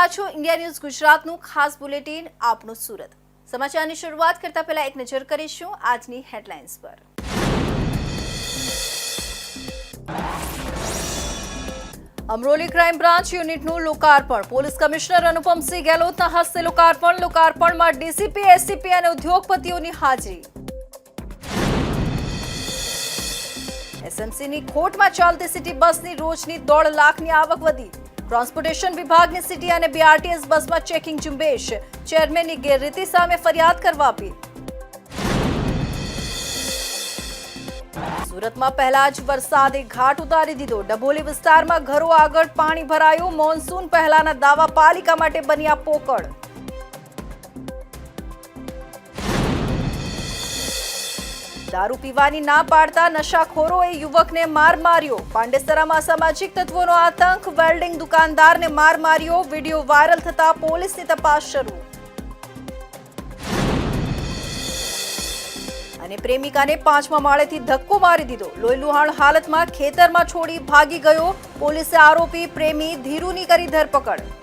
રહ્યા છો India news ગુજરાતનું ખાસ બુલેટિન આપનું સુરત સમાચારની શરૂઆત કરતા પહેલા એક નજર કરીશું આજની હેડલાઇન્સ પર। અમરોલી ક્રાઇમ બ્રાન્ચ યુનિટનું લોકાર્પણ પોલીસ કમિશનર અનુપમસિંહ ગેહલોતના હસ્તે લોકાર્પણમાં ડીસીપી એસસીપી અને ઉદ્યોગપતિઓની હાજરી। એસએમસીની ખોટમાં ચાલતી સિટી બસની રોજની 1.5 લાખની આવક વધી। ટ્રાન્સપોર્ટેશન વિભાગની સિટી અને બીઆરટીએસ બસમાં ચેકિંગ ઝુંબેશ ચેરમેનની ગેરરીતિ સામે ફરિયાદ કરવા અપીલ। સુરતમાં પહેલા જ વરસાદે ઘાટ ઉતારી દીધો। ડભોલી વિસ્તારમાં ઘરો આગળ પાણી ભરાયું। મોન્સૂન પહેલાના દાવા પાલિકા માટે બન્યા પોકળ। દારૂ પીવાની ના પાડતા નશાખોરોએ યુવકને માર માર્યો। પાંડેસરામાં અસામાજિક તત્વોનો આતંક। વેલ્ડિંગ દુકાનદારને માર માર્યો। વિડીયો વાયરલ થતા પોલીસની તપાસ શરૂ। અને પ્રેમિકાને 5મા માળેથી ધક્કો મારી દીધો। લોહીલુહાણ હાલતમાં ખેતરમાં છોડી ભાગી ગયો। પોલીસે આરોપી પ્રેમી ધીરુની કરી ધરપકડ।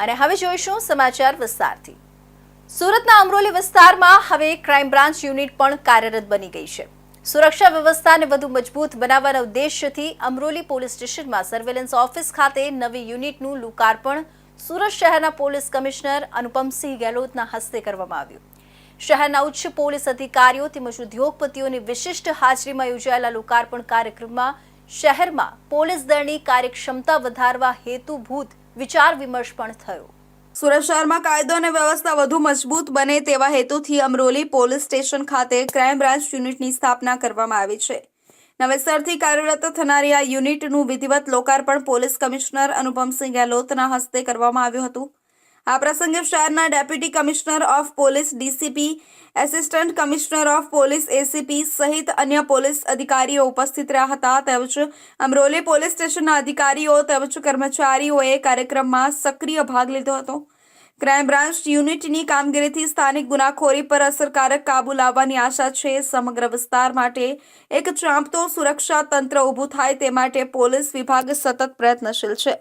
અને હવે જોઈશું સમાચાર વિસ્તારથી। સુરતના અમરોલી વિસ્તારમાં હવે ક્રાઇમ બ્રાન્ચ યુનિટ પણ કાર્યરત બની ગઈ છે। સુરક્ષા વ્યવસ્થાને વધુ મજબૂત બનાવવાના ઉદ્દેશ્યથી અમરોલી પોલીસ સ્ટેશનમાં સર્વેલન્સ ઓફિસ ખાતે નવી યુનિટનું લોકાર્પણ સુરત શહેરના પોલીસ કમિશનર અનુપમસિંહ ગેહલોતના હસ્તે કરવામાં આવ્યું। શહેરના ઉચ્ચ પોલીસ અધિકારીઓ તેમજ ઉદ્યોગપતિઓની વિશિષ્ટ હાજરીમાં યોજાયેલા લોકાર્પણ કાર્યક્રમમાં શહેરમાં પોલીસ દળની કાર્યક્ષમતા વધારવા હેતુભૂત વિચાર વિમર્શ પણ થયો। સુરત શહેરમાં કાયદો અને વ્યવસ્થા વધુ મજબૂત બને તેવા હેતુથી અમરોલી પોલીસ સ્ટેશન ખાતે ક્રાઇમ બ્રાન્ચ યુનિટની સ્થાપના કરવામાં આવી છે। નવેસરથી કાર્યરત થનારી આ યુનિટનું વિધિવત લોકાર્પણ પોલીસ કમિશનર અનુપમસિંહ ગેહલોતના હસ્તે કરવામાં આવ્યું હતું। આ પ્રસંગે શહેરના deputy commissioner of police DCP, assistant commissioner of police ACP સહિત અન્ય પોલીસ અધિકારીઓ ઉપસ્થિત રહ્યા હતા। તેમજ અમરોલી પોલીસ સ્ટેશનના અધિકારીઓ તેમજ કર્મચારીઓએ કાર્યક્રમમાં સક્રિય ભાગ લીધો હતો। ક્રાઇમ બ્રાન્ચ યુનિટની કામગીરીથી સ્થાનિક ગુનાખોરી પર અસરકારક કાબુ લાવવાની આશા છે। સમગ્ર વિસ્તાર માટે એક ચાંપતો સુરક્ષા તંત્ર ઊભું થાય તે માટે પોલીસ વિભાગ સતત પ્રયત્નશીલ છે।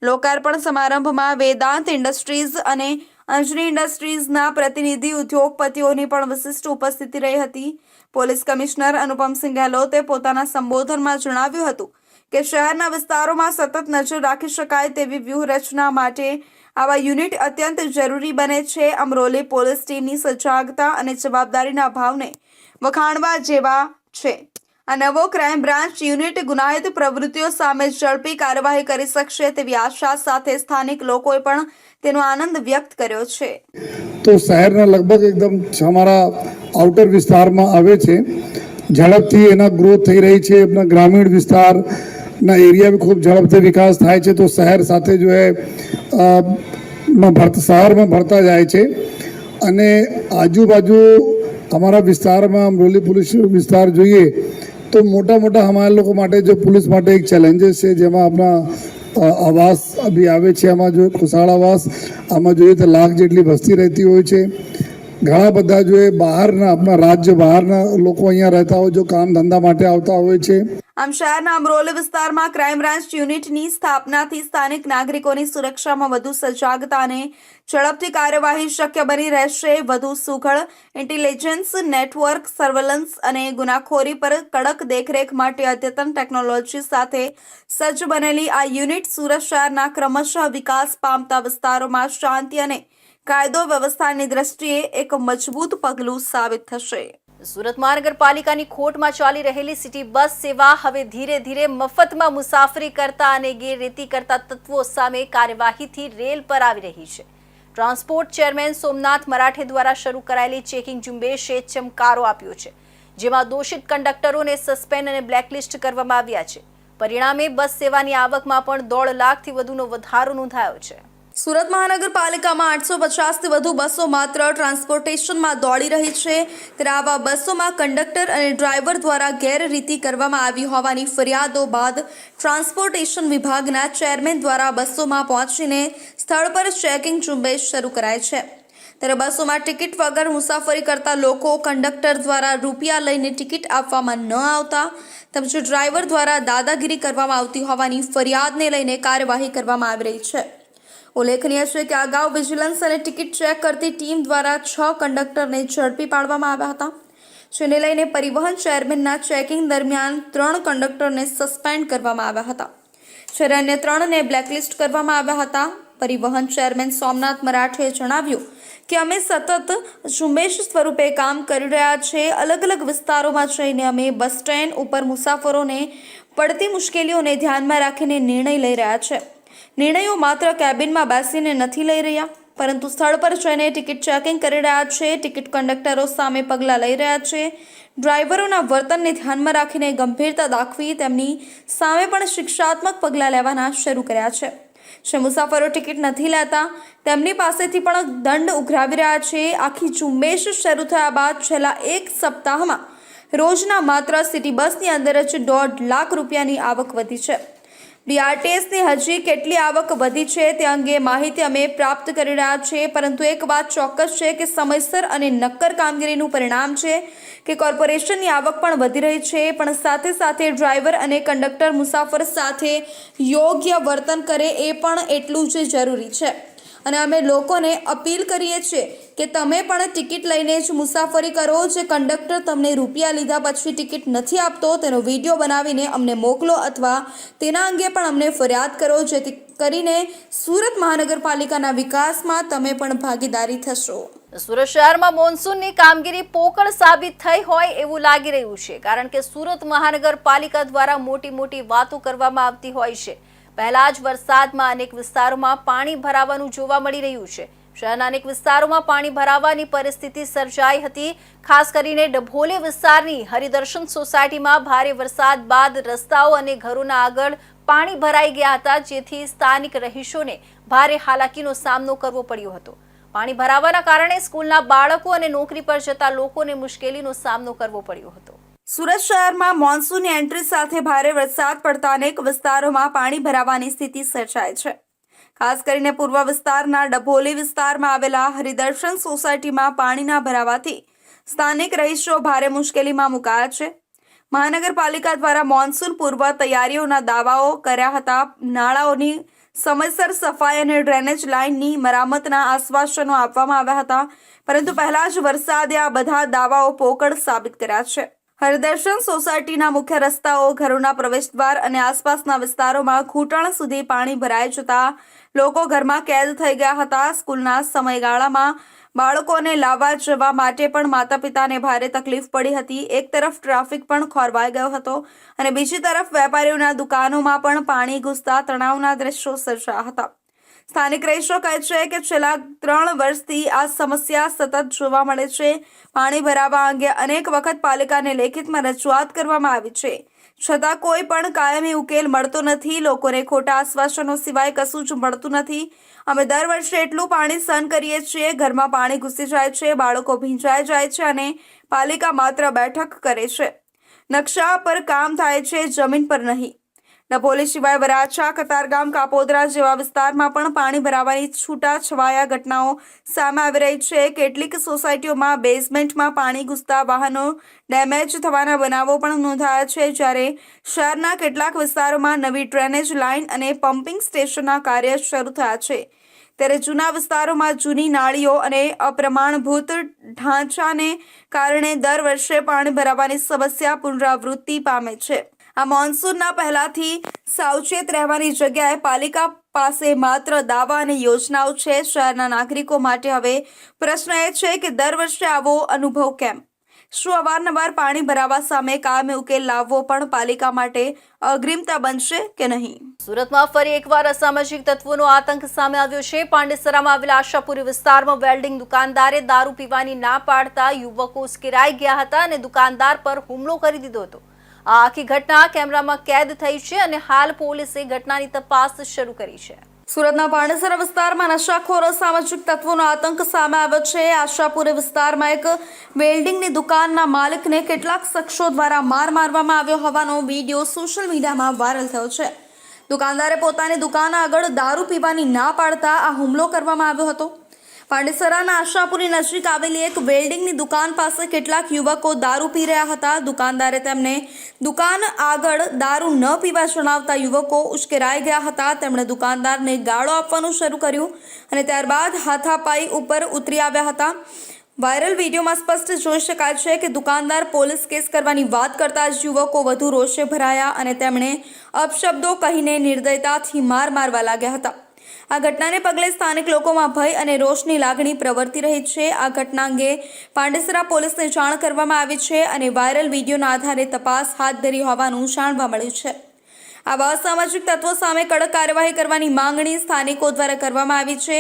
લોકાર્પણ સમારંભમાં વેદાંત ઇન્ડસ્ટ્રીઝ અને અંજની ઇન્ડસ્ટ્રીઝના પ્રતિનિધિ ઉદ્યોગપતિઓની પણ વિશિષ્ટ ઉપસ્થિતિ રહી હતી। પોલીસ કમિશનર અનુપમસિંહ ગેહલોતે પોતાના સંબોધનમાં જણાવ્યું હતું કે શહેરના વિસ્તારોમાં સતત નજર રાખી શકાય તેવી વ્યૂહરચના માટે આવા યુનિટ અત્યંત જરૂરી બને છે। અમરોલી પોલીસ ટીમની સજાગતા અને જવાબદારીના ભાવને વખાણવા જેવા છે। આ નવો ક્રાઇમ બ્રાન્ચ યુનિટ ગુનાહિત પ્રવૃત્તિઓ સામે ઝડપી કાર્યવાહી કરી શકશે તેવી આશા સાથે સ્થાનિક લોકોએ પણ તેનો આનંદ વ્યક્ત કર્યો છે। તો શહેરના લગભગ એકદમ અમારા આઉટર વિસ્તારમાં આવે છે। ઝડપથી એના ગ્રોથ થઈ રહી છે। આપણા ગ્રામીણ વિસ્તારના એરિયા ખૂબ ઝડપથી વિકાસ થાય છે। તો શહેર સાથે જો શહેરમાં ભરતા જાય છે અને આજુબાજુ અમારા વિસ્તારમાં અમરોલી પોલીસ વિસ્તાર જોઈએ તો મોટા અમારા લોકો માટે જો પોલીસ માટે એક ચેલેન્જીસ છે જેમાં આપણા આવાસ બી આવે છે। આમાં જો ખુશાળ આવાસ આમાં જોઈએ તો 1 લાખ જેટલી વસ્તી રહેતી હોય છે। ઘણા બધા જો બહારના આપણા રાજ્ય બહારના લોકો અહીંયા રહેતા હોય જો કામ ધંધા માટે આવતા હોય છે। આમ શહેરના અમરોલી વિસ્તારમાં ક્રાઇમ બ્રાન્ચ યુનિટની સ્થાપનાથી સ્થાનિક નાગરિકોની સુરક્ષામાં વધુ સજાગતા અને ઝડપથી કાર્યવાહી શક્ય બની રહેશે। વધુ સુઘડ ઇન્ટેલિજન્સ નેટવર્ક સર્વેલન્સ અને ગુનાખોરી પર કડક દેખરેખ માટે અદ્યતન ટેકનોલોજી સાથે સજ્જ બનેલી આ યુનિટ સુરત શહેરના ક્રમશઃ વિકાસ પામતા વિસ્તારોમાં શાંતિ અને કાયદો વ્યવસ્થાની દ્રષ્ટિએ એક મજબૂત પગલું સાબિત થશે। સુરત મહાનગરપાલિકાની ખોટમાં ચાલી રહેલી સિટી બસ સેવા હવે ધીરે ધીરે મફતમાં મુસાફરી કરતા અને ગેરરીતિ કરતા તત્વો સામે કાર્યવાહીથી રેલ પર આવી રહી છે। ટ્રાન્સપોર્ટ ચેરમેન સોમનાથ મરાઠે દ્વારા શરૂ કરાયેલી ચેકિંગ ઝુંબેશે ચમકારો આપ્યો છે, જેમાં દોષિત કંડક્ટરોને સસ્પેન્ડ અને બ્લેકલિસ્ટ કરવામાં આવ્યા છે। પરિણામે બસ સેવાની આવકમાં પણ 1.5 લાખથી વધુનો વધારો નોંધાયો છે। સુરત મહાનગરપાલિકામાં 850થી વધુ બસો માત્ર ટ્રાન્સપોર્ટેશનમાં દોડી રહી છે। ત્યારે આવા બસોમાં કંડક્ટર અને ડ્રાઈવર દ્વારા ગેરરીતિ કરવામાં આવી હોવાની ફરિયાદો બાદ ટ્રાન્સપોર્ટેશન વિભાગના ચેરમેન દ્વારા બસોમાં પહોંચીને સ્થળ પર ચેકિંગ ઝુંબેશ શરૂ કરાઈ છે। ત્યારે બસોમાં ટિકિટ વગર મુસાફરી કરતા લોકો કંડક્ટર દ્વારા રૂપિયા લઈને ટિકિટ આપવામાં ન આવતા તેમજ ડ્રાઈવર દ્વારા દાદાગીરી કરવામાં આવતી હોવાની ફરિયાદને લઈને કાર્યવાહી કરવામાં આવી રહી છે। ઉલ્લેખનીય છે કે અગાઉ વિજિલન્સ અને ટિકિટ ચેક કરતી ટીમ દ્વારા 6 કંડક્ટરને ઝડપી પાડવામાં આવ્યા હતા, જેને લઈને પરિવહન ચેરમેનના ચેકિંગ દરમિયાન 3 કંડક્ટરને સસ્પેન્ડ કરવામાં આવ્યા હતા, જ્યારે અન્ય 3ને બ્લેકલિસ્ટ કરવામાં આવ્યા હતા। પરિવહન ચેરમેન સોમનાથ મરાઠેએ જણાવ્યું કે અમે સતત ઝુંબેશ સ્વરૂપે કામ કરી રહ્યા છીએ। અલગ અલગ વિસ્તારોમાં જઈને અમે બસ સ્ટેન્ડ ઉપર મુસાફરોને પડતી મુશ્કેલીઓને ધ્યાનમાં રાખીને નિર્ણય લઈ રહ્યા છે। નિર્ણયો માત્ર કેબિનમાં બેસીને નથી લઈ રહ્યા, પરંતુ સ્થળ પર જઈને ટિકિટ ચેકિંગ કરી રહ્યા છે, ટિકિટ કંડક્ટરો સામે પગલાં લઈ રહ્યા છે, ડ્રાઈવરોના વર્તનને ધ્યાનમાં રાખીને ગંભીરતા દાખવી તેમની સામે પણ શિક્ષાત્મક પગલાં લેવાના શરૂ કર્યા છે। જે મુસાફરો ટિકિટ નથી લેતા તેમની પાસેથી પણ દંડ ઉઘરાવી રહ્યા છે। આખી ઝુંબેશ શરૂ થયા બાદ છેલ્લા 1 સપ્તાહમાં રોજના માત્ર સિટી બસની અંદર જ 1.5 લાખ રૂપિયાની આવક વધી છે। બીઆરટીએસની હજી કેટલી આવક વધી છે તે અંગે માહિતી અમે પ્રાપ્ત કરી રહ્યા છીએ, પરંતુ એક વાત ચોક્કસ છે કે સમયસર અને નક્કર કામગીરીનું પરિણામ છે કે કોર્પોરેશનની આવક પણ વધી રહી છે, પણ સાથે સાથે ડ્રાઈવર અને કંડક્ટર મુસાફર સાથે યોગ્ય વર્તન કરે એ પણ એટલું જ જરૂરી છે। અને અમે લોકોને અપીલ કરીએ છીએ કે તમે પણ ટિકિટ લઈને જ મુસાફરી કરો। જે કંડક્ટર તમને રૂપિયા લીધા પછી ટિકિટ નથી આપતો તેનો વિડીયો બનાવીને અમને મોકલો અથવા તેના અંગે પણ અમને ફરિયાદ કરો, જેથી કરીને સુરત મહાનગરપાલિકાના વિકાસમાં તમે પણ ભાગીદારી થશો। સુરત શહેરમાં મોન્સૂનની કામગીરી પોકળ સાબિત થઈ હોય એવું લાગી રહ્યું છે, કારણ કે સુરત મહાનગરપાલિકા દ્વારા મોટી વાતો કરવામાં આવતી હોય છે। પહેલા જ વરસાદમાં અનેક વિસ્તારોમાં પાણી ભરાવાનું જોવા મળી રહ્યું છે। શહેરના અનેક વિસ્તારોમાં પાણી ભરાવાની પરિસ્થિતિ સર્જાઈ હતી। ખાસ કરીને ડભોલી વિસ્તારની હરિદર્શન સોસાયટીમાં ભારે વરસાદ બાદ રસ્તાઓ અને ઘરોના આગળ પાણી ભરાઈ ગયા હતા, જેથી સ્થાનિક રહીશોને ભારે હાલાકીનો સામનો કરવો પડ્યો હતો। પાણી ભરાવાના કારણે સ્કૂલના બાળકો અને નોકરી પર જતા લોકોને મુશ્કેલીનો સામનો કરવો પડ્યો હતો। સુરત શહેરમાં મોન્સૂનની એન્ટ્રી સાથે ભારે વરસાદ પડતા અનેક વિસ્તારોમાં પાણી ભરાવાની સ્થિતિ સર્જાઈ છે। ખાસ કરીને પૂર્વ વિસ્તારના ડભોલી વિસ્તારમાં આવેલા હરિદર્શન સોસાયટીમાં પાણીના ભરાવાથી સ્થાનિક રહીશો ભારે મુશ્કેલીમાં મુકાયા છે। મહાનગરપાલિકા દ્વારા મોન્સૂન પૂર્વ તૈયારીઓના દાવાઓ કર્યા હતા। નાળાઓની સમયસર સફાઈ અને ડ્રેનેજ લાઇનની મરામતના આશ્વાસનો આપવામાં આવ્યા હતા, પરંતુ પહેલા જ વરસાદે આ બધા દાવાઓ પોકળ સાબિત કર્યા છે। હરિદર્શન સોસાયટીના મુખ્ય રસ્તાઓ, ઘરોના પ્રવેશદ્વાર અને આસપાસના વિસ્તારોમાં ઘૂંટણ સુધી પાણી ભરાઈ જતા લોકો ઘરમાં કેદ થઈ ગયા હતા। સ્કૂલના સમયગાળામાં બાળકોને લાવવા જવા માટે પણ માતા પિતાને ભારે તકલીફ પડી હતી। એક તરફ ટ્રાફિક પણ ખોરવાઈ ગયો હતો અને બીજી તરફ વેપારીઓના દુકાનોમાં પણ પાણી ઘૂસતા તણાવના દ્રશ્યો સર્જાયા હતા। સ્થાનિક રહીશો કહે છે કે છેલ્લા 3 વર્ષથી આ સમસ્યા સતત જોવા મળે છે। પાણી ભરાવા અંગે અનેક વખત પાલિકાને લેખિતમાં રજૂઆત કરવામાં આવી છે, છતાં કોઈ પણ કાયમી ઉકેલ મળતો નથી। લોકોને ખોટા આશ્વાસનો સિવાય કશું જ મળતું નથી। અમે દર વર્ષે એટલું પાણી સહન કરીએ છીએ, ઘરમાં પાણી ઘૂસી જાય છે, બાળકો ભીંજાઈ જાય છે અને પાલિકા માત્ર બેઠક કરે છે, નકશા પર કામ થાય છે, જમીન પર નહીં। ડભોલી સિવાય વરાછા, કતારગામ, કાપોદરા જેવા વિસ્તારમાં પણ પાણી ભરાવાની છૂટાછવાયા ઘટનાઓ સામે આવી રહી છે। કેટલીક સોસાયટીઓમાં બેઝમેન્ટમાં પાણી ઘૂસતા વાહનો ડેમેજ થવાના બનાવો પણ નોંધાયા છે, જ્યારે શહેરના કેટલાક વિસ્તારોમાં નવી ડ્રેનેજ લાઇન અને પમ્પિંગ સ્ટેશનના કાર્ય શરૂ થયા છે, ત્યારે જૂના વિસ્તારોમાં જૂની નાળીઓ અને અપ્રમાણભૂત ઢાંચાને કારણે દર વર્ષે પાણી ભરાવાની સમસ્યા પુનરાવૃત્તિ પામે છે। આ મોન્સૂનના પહેલાથી સાવચેત રહેવાની જગ્યાએ પાલિકા પાસે માત્ર દાવા અને યોજનાઓ છે। શહેરના નાગરિકો માટે હવે પ્રશ્ન એ છે કે દર વર્ષે આવો અનુભવ કેમ? શું અવારનવાર પાણી ભરાવા સામે કાયમી ઉકેલ લાવવો પણ પાલિકા માટે અગ્રિમતા બનશે કે નહીં? સુરતમાં ફરી એકવાર અસામાજિક તત્વોનો આતંક સામે આવ્યો છે। પાંડેસરામાં આવેલા આશાપુરી વિસ્તારમાં વેલ્ડિંગ દુકાનદારે દારૂ પીવાની ના પાડતા યુવકો ઉશ્કેરાઈ ગયા હતા અને દુકાનદાર પર હુમલો કરી દીધો હતો। આ આખી ઘટના કેમેરામાં કેદ થઈ છે અને હાલ પોલીસે ઘટનાની તપાસ શરૂ કરી છે। સુરતના પાંડેસરા વિસ્તારમાં નશાખોર અસામાજિક તત્વોનો આતંક સામે આવ્યો છે। આશાપુરી વિસ્તારમાં એક વેલ્ડિંગની દુકાનના માલિકને કેટલાક શખ્સો દ્વારા મારવામાં આવ્યો હોવાનો વિડીયો સોશિયલ મીડિયામાં વાયરલ થયો છે। દુકાનદારે પોતાની દુકાન આગળ દારૂ પીવાની ના પાડતા આ હુમલો કરવામાં આવ્યો હતો। પાંડેસરાના આશાપુરી નજીક આવેલી એક વેલ્ડિંગની દુકાન પાસે કેટલાક યુવકો દારૂ પી રહ્યા હતા. દુકાનદારે તેમને દુકાન આગળ દારૂ ન પીવા જણાવતા યુવકો ઉશ્કેરાઈ ગયા હતા. તેમણે દુકાનદારને ગાળો આપવાનું શરૂ કર્યું અને ત્યારબાદ હાથાપાઈ ઉપર ઉતરી આવ્યા હતા. વાયરલ વિડીયોમાં સ્પષ્ટ જોઈ શકાય છે કે દુકાનદાર પોલીસ કેસ કરવાની વાત કરતા જ યુવકો વધુ રોષે ભરાયા અને તેમણે અપશબ્દો કહીને નિર્દયતાથી માર મારવા લાગ્યા હતા. આ ઘટનાને પગલે સ્થાનિક લોકોમાં ભય અને રોષની લાગણી પ્રવર્તી રહી છે. આ ઘટના અંગે પાંડેસરા પોલીસને જાણ કરવામાં આવી છે અને વાયરલ વિડીયોના આધારે તપાસ હાથ ધરી હોવાનું જાણવા મળ્યું છે. આવા અસામાજિક તત્વો સામે કડક કાર્યવાહી કરવાની માંગણી સ્થાનિકો દ્વારા કરવામાં આવી છે.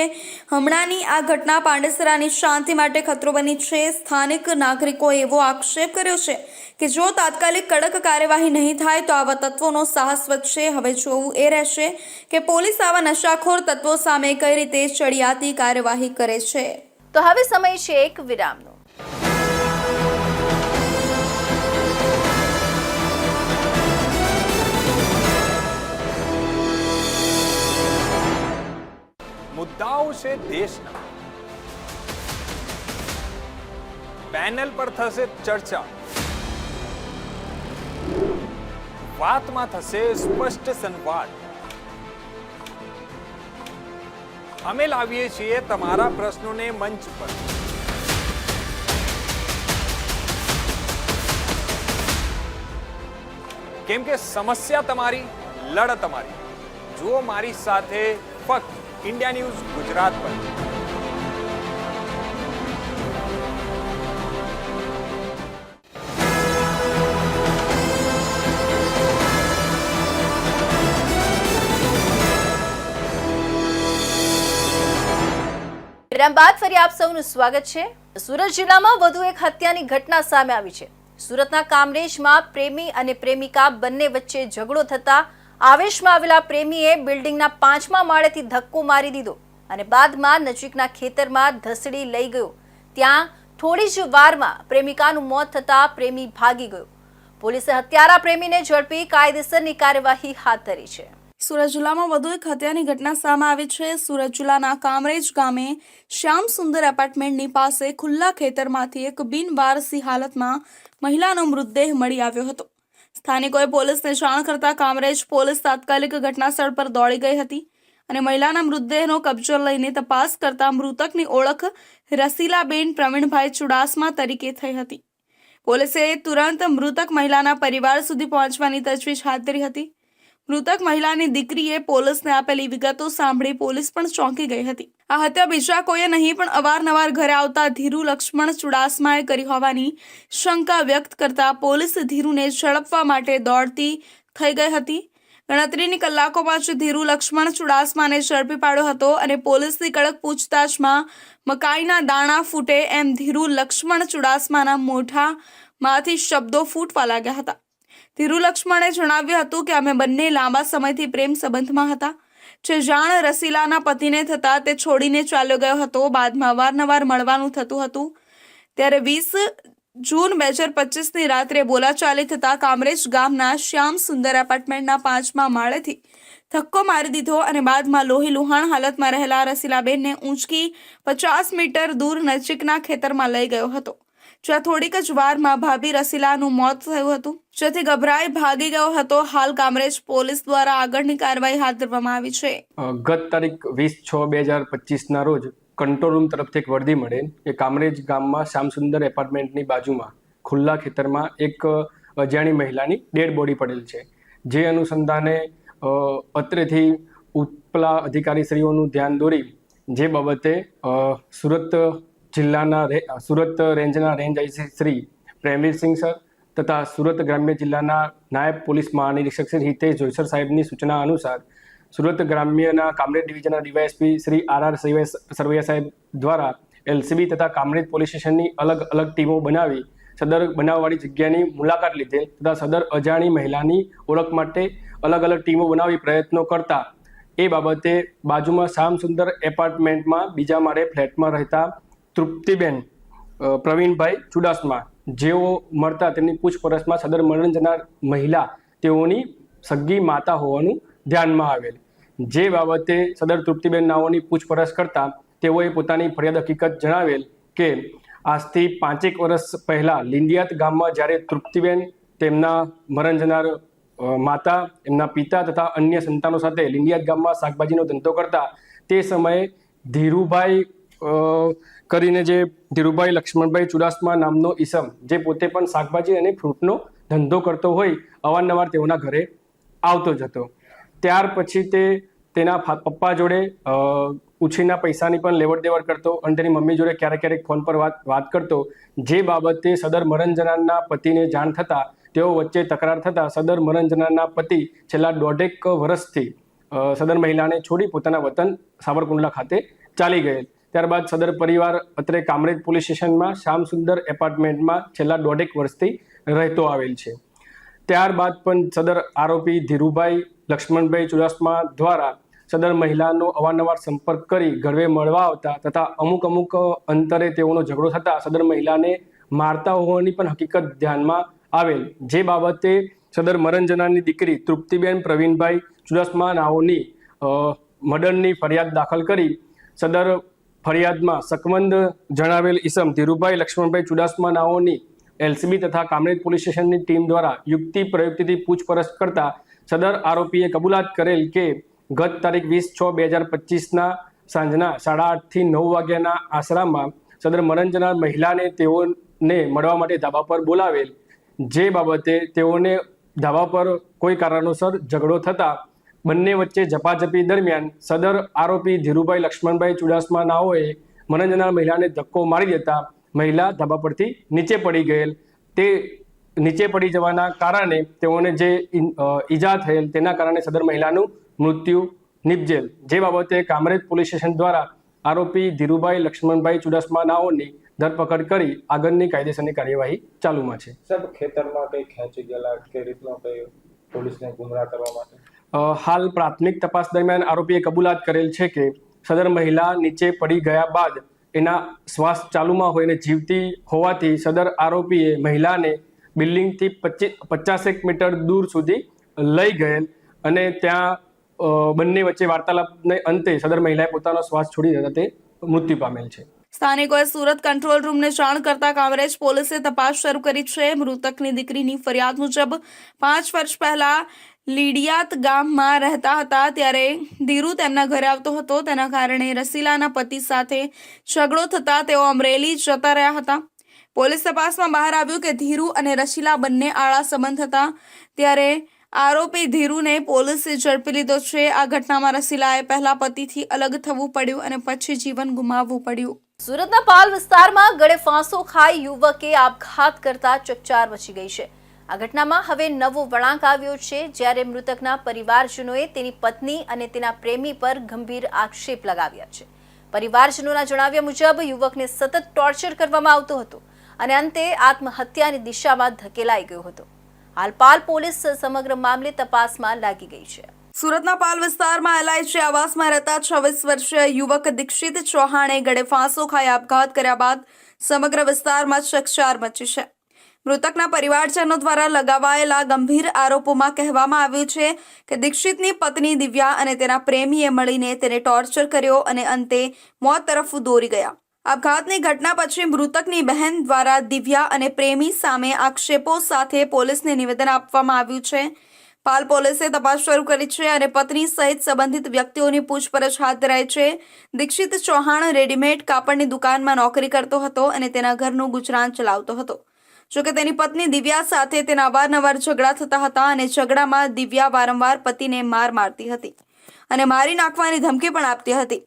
હમણાંની આ ઘટના પાંડેસરાની શાંતિ માટે ખતરો બની છે. સ્થાનિક નાગરિકોએ એવો આક્ષેપ કર્યો છે કે જો તાત્કાલિક કડક કાર્યવાહી નહીં થાય તો આવા તત્વોનો સાહસ વધશે. હવે જોવું એ રહેશે કે પોલીસ આવા નશાખોર તત્વો સામે કઈ રીતે ચડિયાતી કાર્યવાહી કરે છે. તો હવે સમય છે એક વિરામનો. મુદ્દાઓ છે દેશના, પેનલ પર થશે ચર્ચા, વાતમાં થશે સ્પષ્ટ સંવાદ. અમે લાવીએ છીએ તમારા પ્રશ્નોને મંચ પર. કેમ કે સમસ્યા તમારી, લડત અમારી. જુઓ મારી સાથે ફક્ત इंडिया न्यूज गुजरात पर. વિરામ બાદ ફરી આપ સૌનું સ્વાગત છે. સુરત જિલ્લામાં વધુ એક હત્યાની ઘટના સામે આવી છે. સુરતના કામરેજમાં પ્રેમી અને પ્રેમિકા બંને વચ્ચે ઝઘડો થતા આવેશમાં આવેલા પ્રેમીએ બિલ્ડિંગના 5મા માળેથી ધક્કો મારી દીધો અને બાદમાં નજીકના ખેતરમાં ધસડી લઈ ગયો. ત્યાં થોડી જ વારમાં પ્રેમિકાનું મોત થતા પ્રેમી ભાગી ગયો. પોલીસે હત્યારા પ્રેમીને ઝડપી કાયદેસરની કાર્યવાહી હાથ ધરી છે. સુરત જિલ્લામાં વધુ એક હત્યાની ઘટના સામે આવી છે. સુરત જિલ્લાના કામરેજ ગામે શ્યામ સુંદર એપાર્ટમેન્ટની પાસે ખુલ્લા ખેતરમાંથી એક બિનવારસી હાલતમાં મહિલાનો મૃતદેહ મળી આવ્યો હતો. સ્થાનિકોએ પોલીસને જાણ કરતા કામરેજ પોલીસ તાત્કાલિક ઘટના સ્થળ પર દોડી ગઈ હતી અને મહિલાના મૃતદેહનો કબજો લઈને તપાસ કરતા મૃતકની ઓળખ રસીલાબેન પ્રવીણભાઈ ચુડાસમા તરીકે થઈ હતી. પોલીસે તુરંત મૃતક મહિલાના પરિવાર સુધી પહોંચવાની તજવીજ હાથ ધરી હતી. મૃતક મહિલાની દીકરીએ પોલીસને આપેલી વિગતો સાંભળી પોલીસ પણ ચોંકી ગઈ હતી. આ હત્યા બીજા કોઈએ નહીં પણ અવારનવાર ઘરે આવતા ધીરુ લક્ષ્મણ ચુડાસમાએ કરી હોવાની શંકા વ્યક્ત કરતા પોલીસ ધીરુને ઝડપવા માટે દોડતી થઈ ગઈ હતી. ગણતરીની કલાકોમાં જ ધીરુ લક્ષ્મણ ચુડાસમાને ઝડપી પાડ્યો હતો અને પોલીસની કડક પૂછતાછમાં મકાઈના દાણા ફૂટે એમ ધીરુ લક્ષ્મણ ચુડાસમાના મોઢામાંથી શબ્દો ફૂટવા લાગ્યા હતા. ધીરુ લક્ષ્મણે જણાવ્યું હતું કે અમે બંને લાંબા સમયથી પ્રેમ સંબંધમાં હતા. જે જાણ રસીલાના પતિને થતા તે છોડીને ચાલ્યો ગયો હતો. બાદમાં અવારનવાર મળવાનું થતું હતું. ત્યારે 20 જૂન 2025ની રાત્રે બોલાચાલી થતા કામરેજ ગામના શ્યામ સુંદર એપાર્ટમેન્ટના 5મા માળેથી ધક્કો મારી દીધો અને બાદમાં લોહી લુહાણ હાલતમાં રહેલા રસીલાબેનને ઊંચકી 50 મીટર દૂર નજીકના ખેતરમાં લઈ ગયો હતો. જ્યાં થોડીક જ વારમાં ભાભી રસીલાનું મોત થયું હતું, જેથી ગભરાઈ ભાગી ગયો હતો. હાલ કામરેજ પોલીસ દ્વારા આગળની કાર્યવાહી હાથ ધરવામાં આવી છે. ગત તારીખ 20/6/2025ના રોજ કંટ્રોલ રૂમ તરફથી એક વર્દી મળે કે કામરેજ ગામમાં શ્યામસુંદર એપાર્ટમેન્ટની બાજુમાં ખુલ્લા ખેતરમાં એક અજાણી મહિલાની ડેડ બોડી પડેલ છે. જે અનુસંધાને અત્રેથી ઉપલા અધિકારીશ્રીઓનું ધ્યાન દોરી જે બાબતે સુરત રેન્જના range IC Shri Premvirsinh sir તથા સુરત ગ્રામ્ય જિલ્લાના નાયબ પોલીસ મહાનિરીક્ષક શ્રી હિતેશ જોઈસર સાહેબની સૂચના અનુસાર સુરત ગ્રામ્યના કામરેજ ડિવિઝનના ડીવાયએસપી શ્રી આર સરવૈયા સાહેબ દ્વારા એલસીબી તથા કામરેજ પોલીસ સ્ટેશનની અલગ અલગ ટીમો બનાવી સદર બનાવવાળી જગ્યાની મુલાકાત લીધેલ તથા સદર અજાણી મહિલાની ઓળખ માટે અલગ અલગ ટીમો બનાવી પ્રયત્નો કરતા એ બાબતે બાજુમાં શ્યામસુંદર એપાર્ટમેન્ટમાં બીજા માળે ફ્લેટમાં રહેતા તૃપ્તિબેન પ્રવીણભાઈ ચુડાસમા જેઓ મળતા તેમની પૂછપરછમાં સદર મરણ જનાર મહિલા તેઓની સગી માતા હોવાનું ધ્યાનમાં આવેલ. જે બાબતે સદર તૃપ્તિબેન નાઓની પૂછપરછ કરતા તેઓએ પોતાની ફરિયાદ હકીકત જણાવેલ કે આજથી 5 વર્ષ પહેલાં લીંડિયાત ગામમાં જ્યારે તૃપ્તિબેન તેમના મરણ જનાર માતા, એમના પિતા તથા અન્ય સંતાનો સાથે લીંડિયાત ગામમાં શાકભાજીનો ધંધો કરતા તે સમયે ધીરુભાઈ કરીને જે ધીરુભાઈ લક્ષ્મણભાઈ ચુડાસમા નામનો ઈસમ જે પોતે પણ શાકભાજી અને ફ્રૂટનો ધંધો કરતો હોય અવારનવાર તેઓના ઘરે આવતો જ હતો. ત્યાર પછી તે તેના પપ્પા જોડે ઉછીના પૈસાની પણ લેવડ દેવડ કરતો અને તેની મમ્મી જોડે ક્યારેક ફોન પર વાત કરતો, જે બાબતે સદર મરણ જનારના પતિને જાણ થતાં તેઓ વચ્ચે તકરાર થતાં સદર મરણ જનારના પતિ છેલ્લા 1.5 વર્ષથી સદર મહિલાને છોડી પોતાના વતન સાવરકુંડલા ખાતે ચાલી ગયેલ. ત્યારબાદ સદર પરિવાર અત્રે કામરેજ પોલીસ સ્ટેશનમાં શ્યામસુંદર એપાર્ટમેન્ટમાં છેલ્લા 1.5 વર્ષથી રહેતો આવેલ છે. ત્યારબાદ પણ સદર આરોપી ધીરુભાઈ લક્ષ્મણભાઈ ચુડાસમા દ્વારા સદર મહિલાનો અવારનવાર સંપર્ક કરી ઘરે મળવા આવતા તથા અમુક અંતરે તેઓનો ઝઘડો થતાં સદર મહિલાને મારતા હોવાની પણ હકીકત ધ્યાનમાં આવેલ, જે બાબતે સદર મરણ જનારની દીકરી તૃપ્તિબેન પ્રવીણભાઈ ચુડાસમા નાઓની મર્ડરની ફરિયાદ દાખલ કરી સદર ફરિયાદમાં શકમંદ જણાવેલ ઈસમ ધીરુભાઈ લક્ષ્મણભાઈ ચુડાસમા નાઓની એલસીબી તથા કામરેજ પોલીસ સ્ટેશનની ટીમ દ્વારા યુક્તિ પ્રયુક્તિથી પૂછપરછ કરતા સદર આરોપીએ કબૂલાત કરેલ કે ગત તારીખ 20/6/2025ના સાંજના 8:30 થી 9 વાગ્યાના આશરામાં સદર મરણ જનાર મહિલાને તેઓને મળવા માટે ધાબા પર બોલાવેલ, જે બાબતે તેઓને ધાબા પર કોઈ કારણોસર ઝઘડો થતા બંને વચ્ચે ઝપાઝપી દરમિયાન સદર આરોપી ધીરુભાઈ લક્ષ્મણભાઈ ચુડાસમા નાઓએ મરણ જનાર મહિલાને ધક્કો મારી દેતા મહિલા ધાબા પરથી નીચે પડી ગયેલ. તે નીચે પડી જવાના કારણે તેઓને જે ઈજા થયેલ તેના કારણે સદર મહિલાનું મૃત્યુ નિપજેલ, જે બાબતે કામરેજ પોલીસ સ્ટેશન દ્વારા આરોપી ધીરુભાઈ લક્ષ્મણભાઈ ચુડાસમા નાઓની ધરપકડ કરી આગળની કાયદેસરની કાર્યવાહી ચાલુમાં છે. સાહેબ, ખેતરમાં કઈ ખેંચી ગયેલા કે રીતનો કઈ પોલીસને ગુમરાહ કરવા માટે? હાલ પ્રાથમિક તપાસ દરમિયાન આરોપીએ કબૂલાત કરેલ છે કે સદર મહિલા નીચે પડી ગયા બાદ એના શ્વાસ ચાલુમાં હોય અને જીવતી હોવાથી સદર આરોપીએ મહિલાને બિલ્ડિંગથી 50 મીટર દૂર સુધી લઈ ગયેલ અને ત્યાં બંને વચ્ચે વાર્તાલાપને અંતે સદર મહિલાએ પોતાનો શ્વાસ છોડી દેતા તે મૃત્યુ પામેલ છે. સ્થાનિકોએ સુરત કંટ્રોલ રૂમને જાણ કરતા કામરેજ પોલીસે તપાસ શરૂ કરી છે. મૃતકની દીકરીની ફરિયાદ મુજબ 5 વર્ષ પહેલા લીડિયાત ગામમાં રહેતા હતા ત્યારે ધીરુ તેમના ઘરે આવતો હતો. તેના કારણે રસીલાના પતિ સાથે ઝઘડો થતા તેઓ અમરેલી જતા રહ્યા હતા. પોલીસ તપાસમાં બહાર આવ્યું કે ધીરુ અને રસીલા બંને આળા સંબંધ હતા. ત્યારે આરોપી ધીરુને પોલીસે ઝડપી લીધો છે. આ ઘટનામાં રસીલાએ પહેલા પતિથી અલગ થવું પડ્યું અને પછી જીવન ગુમાવવું પડ્યું. સુરતના પાલ વિસ્તારમાં ગળે ફાંસો ખાઈ યુવકે આપઘાત કરતા ચકચાર મચી ગઈ છે. આ ઘટનામાં હવે નવો વળાંક આવ્યો છે, જ્યારે મૃતકના પરિવારજનોએ તેની પત્ની અને તેના પ્રેમી પર ગંભીર આક્ષેપ લગાવ્યા છે. પરિવારજનોના જણાવ્યા મુજબ યુવકને સતત ટોર્ચર કરવામાં આવતો હતો અને અંતે આત્મહત્યાની દિશામાં ધકેલાઈ ગયો હતો. હાલ પાલ પોલીસ સમગ્ર મામલે તપાસમાં લાગી ગઈ છે. સુરતના પાલ વિસ્તારમાં એલઆઈસી આવાસમાં રહેતા 26 વર્ષીય યુવક દીક્ષિત ચૌહાણે ગળે ફાંસો ખાઈ આપઘાત કર્યા બાદ સમગ્ર વિસ્તારમાં ચકચાર મચી છે. મૃતકના પરિવારજનો દ્વારા લગાવાયેલા ગંભીર આરોપોમાં કહેવામાં આવ્યું છે કે દીક્ષિતની પત્ની દિવ્યા અને તેના પ્રેમીએ મળીને તેને ટોર્ચર કર્યો અને અંતે મોત તરફ દોરી ગયા. આપઘાતની ઘટના પછી મૃતકની બહેન દ્વારા દિવ્યા અને પ્રેમી સામે આક્ષેપો સાથે પોલીસને નિવેદન આપવામાં આવ્યું છે. પાલ પોલીસે તપાસ શરૂ કરી છે અને પત્ની સહિત સંબંધિત વ્યક્તિઓની પૂછપરછ હાથ ધરાઈ છે. દીક્ષિત ચૌહાણ રેડીમેડ કાપડની દુકાનમાં નોકરી કરતો હતો અને તેના ઘરનું ગુજરાન ચલાવતો હતો. જોકે તેની પત્ની દિવ્યા સાથે તેના અવારનવાર ઝઘડા થતા હતા અને ઝઘડામાં દિવ્યા વારંવાર પતિને મારતી હતી અને મારી નાખવાની ધમકી પણ આપતી હતી.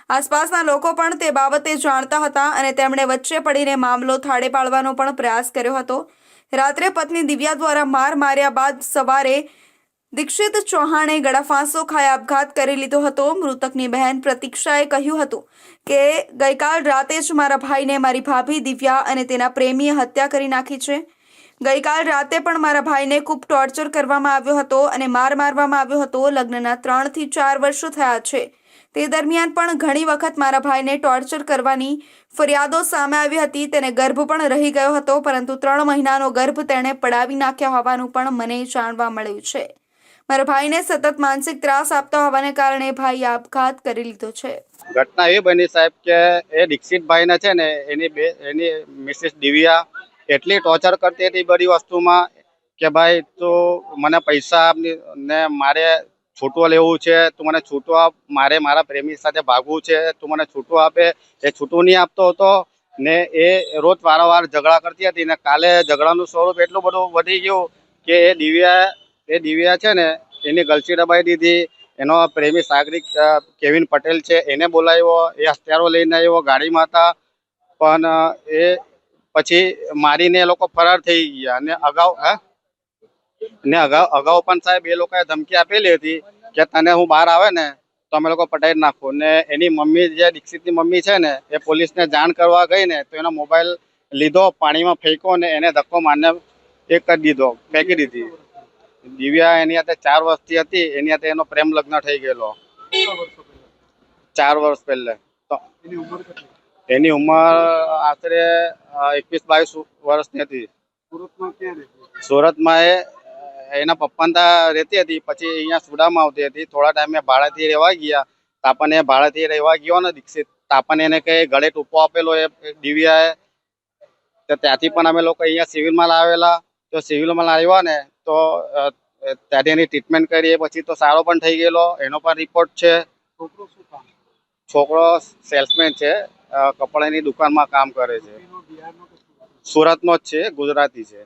આસપાસના લોકો પણ તે બાબતે જાણતા હતા અને તેમણે વચ્ચે પડીને મામલો થાળે પાડવાનો પણ પ્રયાસ કર્યો હતો. રાત્રે પત્ની દિવ્યા દ્વારા માર્યા બાદ સવારે દીક્ષિત ચૌહાણે ગળાફાંસો ખાઈ આપઘાત કરી લીધો હતો. મૃતકની બહેન પ્રતીક્ષાએ કહ્યું હતું કે ગઈકાલ રાતે જ મારા ભાઈને મારી ભાભી દિવ્યા અને તેના પ્રેમીએ હત્યા કરી નાખી છે. ગઈકાલ રાતે પણ મારા ભાઈને ખૂબ ટોર્ચર કરવામાં આવ્યો હતો અને મારવામાં આવ્યો હતો. લગ્નના 3 થી 4 વર્ષો થયા છે. તે દરમિયાન પણ ઘણી વખત મારા ભાઈને ટોર્ચર કરવાની ફરિયાદો સામે આવી હતી. તેને ગર્ભ પણ રહી ગયો હતો, પરંતુ 3 મહિનાનો ગર્ભ તેણે પડાવી નાખ્યા હોવાનું પણ મને જાણવા મળ્યું છે. મારા ભાઈને સતત માનસિક ત્રાસ આપતો હોવાને કારણે ભાઈએ આપઘાત કરી લીધો છે. ઘટના એ બની સાહેબ કે એ દીક્ષિતભાઈને છે ને એની મિસિસ દિવ્યા એટલી ટોર્ચર કરતી હતી બધી વસ્તુમાં કે ભાઈ તું મને પૈસા આપ ને મારે છૂટો લેવું છે, તું મને છૂટો આપ, મારે મારા પ્રેમી સાથે ભાગવું છે, તું મને છૂટો આપે. એ છૂટું નહીં આપતો હતો ને એ રોજ વારંવાર ઝઘડા કરતી હતી ને કાલે ઝઘડાનું સ્વરૂપ એટલું બધું વધી ગયું કે એ દિવ્યા છે ને એની ગલસી દબાઈ દીધી. એનો પ્રેમી સાગરિક કેવિન પટેલ છે એને બોલાવ્યો, એ હથિયારો લઈને આવ્યો, ગાડીમાં હતા, પણ એ પછી મારીને એ લોકો ફરાર થઈ ગયા. અને અગાઉ પણ સાહેબ એ લોકોએ ધમકી આપેલી હતી કે તને હું બહાર આવે ને તો અમે લોકો પટાઈ નાખું. ને એની મમ્મી જે દીક્ષિતની મમ્મી છે ને એ પોલીસને જાણ કરવા ગઈ ને તો એનો મોબાઈલ લીધો, પાણીમાં ફેંકો ને એને ધક્કો મારને એ કરી દીધો, ફેંકી દીધી. દિવ્યા એની હાથે 4 વર્ષથી હતી, એની હાથે એનો પ્રેમ લગ્ન થઈ ગયેલો 4 વર્ષ પહેલા. તો એની ઉંમર આશરે 21-22 વર્ષની હતી. સુરતમાં એના પપ્પા ત્યાં રહેતી હતી, પછી અહીંયા સુડામાં આવતી હતી. થોડા ટાઈમે ભાડેથી રહેવા ગયા. તાપને ભાડેથી રહેવા ગયો ને દીક્ષિત, તાપને એને કઈ ગળે ટૂંપો આપેલો એ દિવ્યાએ. તો ત્યાંથી પણ અમે લોકો અહીંયા સિવિલમાં લાવેલા. તો સિવિલમાં લાવ્યા ને તો ત્યાંથી એની ટ્રીટમેન્ટ કરી, પછી તો સારો પણ થઈ ગયેલો. એનો પણ રિપોર્ટ છે. છોકરો સેલ્સમેન છે, કપડાની દુકાનમાં કામ કરે છે. સુરતનો જ છે, ગુજરાતી છે.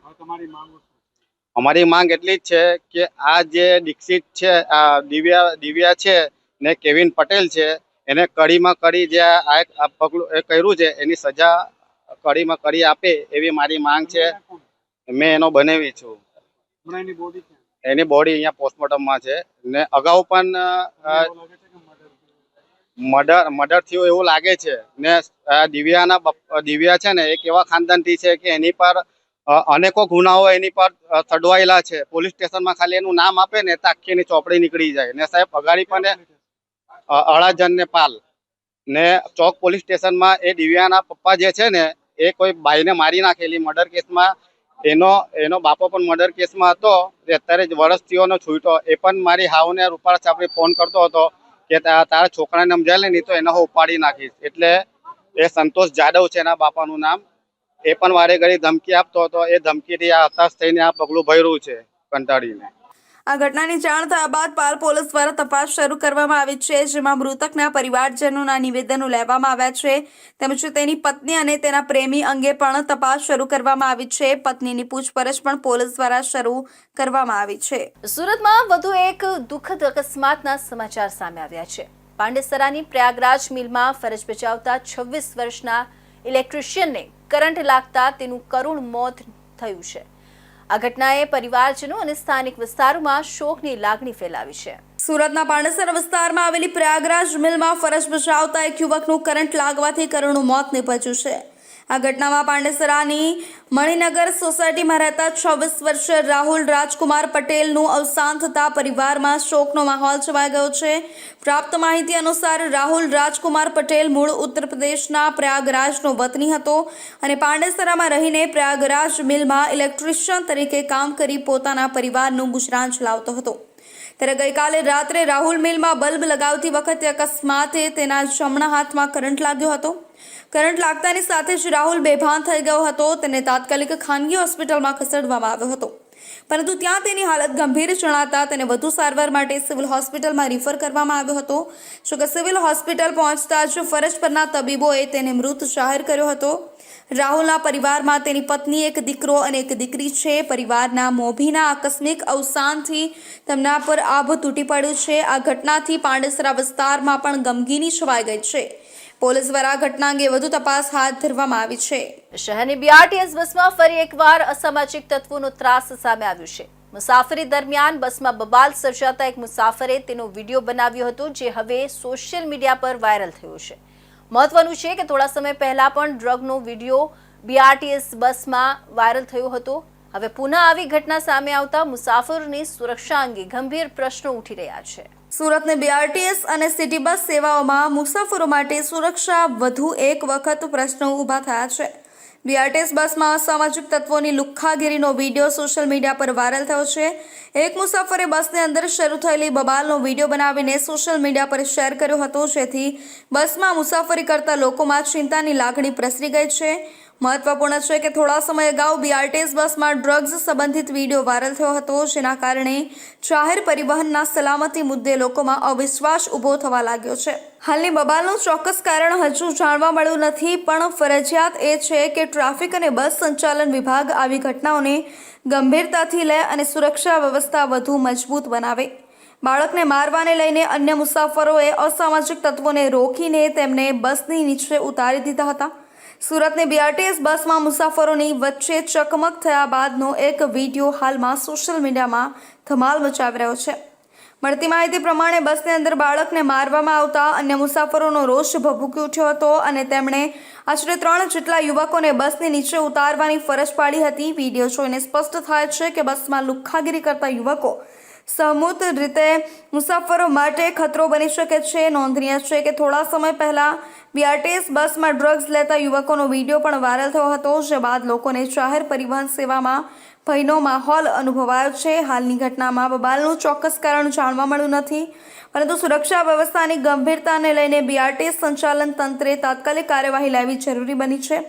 અમારી માંગ એટલી જ છે કે આ જે દીક્ષિત છે, આ દિવ્યા છે ને કેવિન પટેલ છે, એને કડીમાં કડી જે આ પગલું એ કર્યું છે એની સજા કડીમાં કરી આપે એવી મારી માંગ છે. મેં એનો બનાવી છું. એની બોડી અહીંયા પોસ્ટમોર્ટમમાં છે. ને અગાઉ પણ મર્ડર થયું એવું લાગે છે. ને દિવ્યા છે ને એક એવા ખાનદાનથી છે કે એની પર અનેકો ગુનાઓ એની પર સડવાયેલા છે. પોલીસ સ્ટેશનમાં ખાલી એનું નામ આપે ને તો આખી એની ચોપડી નીકળી જાય. ને સાહેબ અગાડી પણ અડાજન ને પાલ ને ચોક પોલીસ સ્ટેશનમાં એ દિવ્યાના પપ્પા જે છે ને એ કોઈ બાઈને મારી નાખેલી મર્ડર કેસમાં. એનો બાપો પણ મર્ડર કેસમાં હતો. એ અત્યારે જ વર્ષ થયોનો છૂટ્યો. એ પણ મારી હાવને રૂપાળા છાપરી ફોન કરતો હતો કે તારા છોકરાને સમજાય નહીં તો એને હું ઉપાડી નાખીશ. એટલે એ સંતોષ જાદવ છે એના બાપાનું નામ. એ પણ વારે ઘડી ધમકી આપતો હતો. એ ધમકીથી આ હતાશ થઈને આ પગલું ભર્યું છે કંટાળીને. આ ઘટનાની જાણ થયા બાદ પાલ પોલીસ દ્વારા તપાસ શરૂ કરવામાં આવી છે, જેમાં મૃતકના પરિવારજનોના નિવેદનો લેવામાં આવ્યા છે. તેમજ તેની પત્ની અને તેના પ્રેમી અંગે પણ તપાસ શરૂ કરવામાં આવી છે. પત્નીની પૂછપરછ પણ પોલીસ દ્વારા શરૂ કરવામાં આવી છે. સુરતમાં વધુ એક દુઃખદ અકસ્માતના સમાચાર સામે આવ્યા છે. પાંડેસરાની પ્રયાગરાજ મિલમાં ફરજ બજાવતા 26 વર્ષના ઇલેક્ટ્રિશિયનને કરંટ લાગતા તેનું કરુણ મોત થયું છે. આ ઘટનાએ પરિવારજનો અને સ્થાનિક વિસ્તારોમાં શોકની લાગણી ફેલાવી છે. સુરતના પાંડેસરા વિસ્તારમાં આવેલી પ્રયાગરાજ મિલમાં ફરજ બજાવતા એક યુવકનું કરંટ લાગવાથી કરુણ મોત નીપજ્યું છે. આ ઘટનામાં પાંડેસરાની મણિનગર સોસાયટીમાં રહેતા 26 વર્ષીય રાહુલ રાજકુમાર પટેલનું અવસાન થતાં પરિવારમાં શોકનો માહોલ છવાઈ ગયો છે. પ્રાપ્ત માહિતી અનુસાર રાહુલ રાજકુમાર પટેલ મૂળ ઉત્તર પ્રદેશના પ્રયાગરાજનો વતની હતો અને પાંડેસરામાં રહીને પ્રયાગરાજ મિલમાં ઇલેક્ટ્રિશિયન તરીકે કામ કરી પોતાના પરિવારનું ગુજરાન ચલાવતો હતો. ત્યારે ગઈકાલે રાત્રે રાહુલ મિલમાં બલ્બ લગાવતી વખતે અકસ્માતે તેના જમણા હાથમાં કરંટ લાગ્યો હતો. કરંટ લાગતાની સાથે જ રાહુલ બેભાન થઈ ગયો હતો. તેને તાત્કાલિક ખાનગી હોસ્પિટલમાં ખસેડવામાં આવ્યો હતો, પરંતુ ત્યાં તેની હાલત ગંભીર જણાતા તેને વધુ સારવાર માટે સિવિલ હોસ્પિટલમાં રિફર કરવામાં આવ્યો હતો. જોકે સિવિલ હોસ્પિટલ પહોંચતા જ ફરજ પરના તબીબોએ તેને મૃત જાહેર કર્યો હતો. રાહુલના પરિવારમાં તેની પત્ની, એક દીકરો અને એક દીકરી છે. પરિવારના મોભીના આકસ્મિક અવસાનથી તેમના પર આભ તૂટી પડ્યું છે. આ ઘટનાથી પાંડેસરા વિસ્તારમાં પણ ગમગીની છવાઈ ગઈ છે. પોલીસ દ્વારા આ ઘટના અંગે વધુ તપાસ હાથ ધરવામાં આવી છે. શહેરની બીઆરટીએસ બસમાં ફરી એકવાર અસામાજિક તત્વોનો ત્રાસ સામે આવ્યો છે. મુસાફરી દરમિયાન બસમાં બબાલ સર્જાતા એક મુસાફરે તેનો વિડીયો બનાવ્યો હતો, જે હવે સોશિયલ મીડિયા પર વાયરલ થયો છે. મહત્વનું છે કે થોડા સમય પહેલા પણ ડ્રગનો વિડીયો બીઆરટીએસ બસમાં વાયરલ થયો હતો. હવે પુનઃ આવી ઘટના સામે આવતા મુસાફરોની સુરક્ષા અંગે ગંભીર પ્રશ્નો ઉઠી રહ્યા છે. સુરતની બીઆરટીએસ અને સિટી બસ સેવાઓમાં મુસાફરો માટે સુરક્ષા વધુ એક વખત પ્રશ્નો ઊભા થયા છે. બીઆરટીએસ બસમાં અસામાજિક તત્વોની લુખ્ખાગીરીનો વિડીયો સોશિયલ મીડિયા પર વાયરલ થયો છે. એક મુસાફરે બસની અંદર શરૂ થયેલી બબાલનો વિડીયો બનાવીને સોશિયલ મીડિયા પર શેર કર્યો હતો, જેથી બસમાં મુસાફરી કરતા લોકોમાં ચિંતાની લાગણી પ્રસરી ગઈ છે. મહત્વપૂર્ણ છે કે થોડા સમય અગાઉ બીઆરટીએસ બસમાં ડ્રગ્સ સંબંધિત વિડીયો વાયરલ થયો હતો, જેના કારણે જાહેર પરિવહનના સલામતી મુદ્દે લોકોમાં અવિશ્વાસ ઊભો થવા લાગ્યો છે. હાલની બબાલનું ચોક્કસ કારણ હજુ જાણવા મળ્યું નથી, પણ ફરજિયાત એ છે કે ટ્રાફિક અને બસ સંચાલન વિભાગ આવી ઘટનાઓને ગંભીરતાથી લે અને સુરક્ષા વ્યવસ્થા વધુ મજબૂત બનાવે. બાળકને મારવાને લઈને અન્ય મુસાફરોએ અસામાજિક તત્વોને રોકીને તેમને બસની નીચે ઉતારી દીધા હતા. સુરતની બીઆરટીએસ બસમાં મુસાફરોની વચ્ચે ચકમક થયા બાદનો એક વિડીયો હાલમાં સોશિયલ મીડિયામાં ધમાલ મચાવી રહ્યો છે. મળતી માહિતી પ્રમાણે બસની અંદર બાળકને મારવામાં આવતા અન્ય મુસાફરોનો રોષ ભભૂકી ઉઠ્યો હતો અને તેમણે આશરે 3 જેટલા યુવકોને બસની નીચે ઉતારવાની ફરજ પાડી હતી. વિડીયો જોઈને સ્પષ્ટ થાય છે કે બસમાં લુખ્ખાગીરી કરતા યુવકો સહમૂત રીતે મુસાફરો માટે ખતરો બની શકે છે. નોંધનીય છે કે થોડા સમય પહેલા બીઆરટીએસ બસમાં ડ્રગ્સ લેતા યુવકોનો વિડીયો પણ વાયરલ થયો હતો, જે બાદ લોકોને જાહેર પરિવહન સેવામાં ભયનો માહોલ અનુભવાયો છે. હાલની ઘટનામાં બબાલનું ચોક્કસ કારણ જાણવા મળ્યું નથી, પરંતુ સુરક્ષા વ્યવસ્થાની ગંભીરતાને લઈને બીઆરટીએસ સંચાલન તંત્રે તાત્કાલિક કાર્યવાહી લેવી જરૂરી બની છે.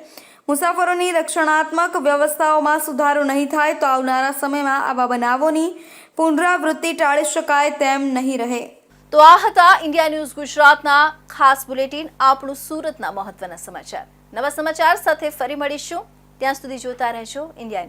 મુસાફરોની રક્ષણાત્મક વ્યવસ્થાઓમાં સુધારો નહીં થાય તો આવનારા સમયમાં આવા બનાવોની પુનરાવૃત્તિ ટાળી શકાય તેમ નહીં રહે. તો આ હતા ઇન્ડિયા ન્યૂઝ ગુજરાતના ખાસ બુલેટિન, આપણું સુરતના મહત્વના સમાચાર. નવા સમાચાર સાથે ફરી મળીશું. ત્યાં સુધી જોતા રહેજો ઇન્ડિયા ન્યૂઝ.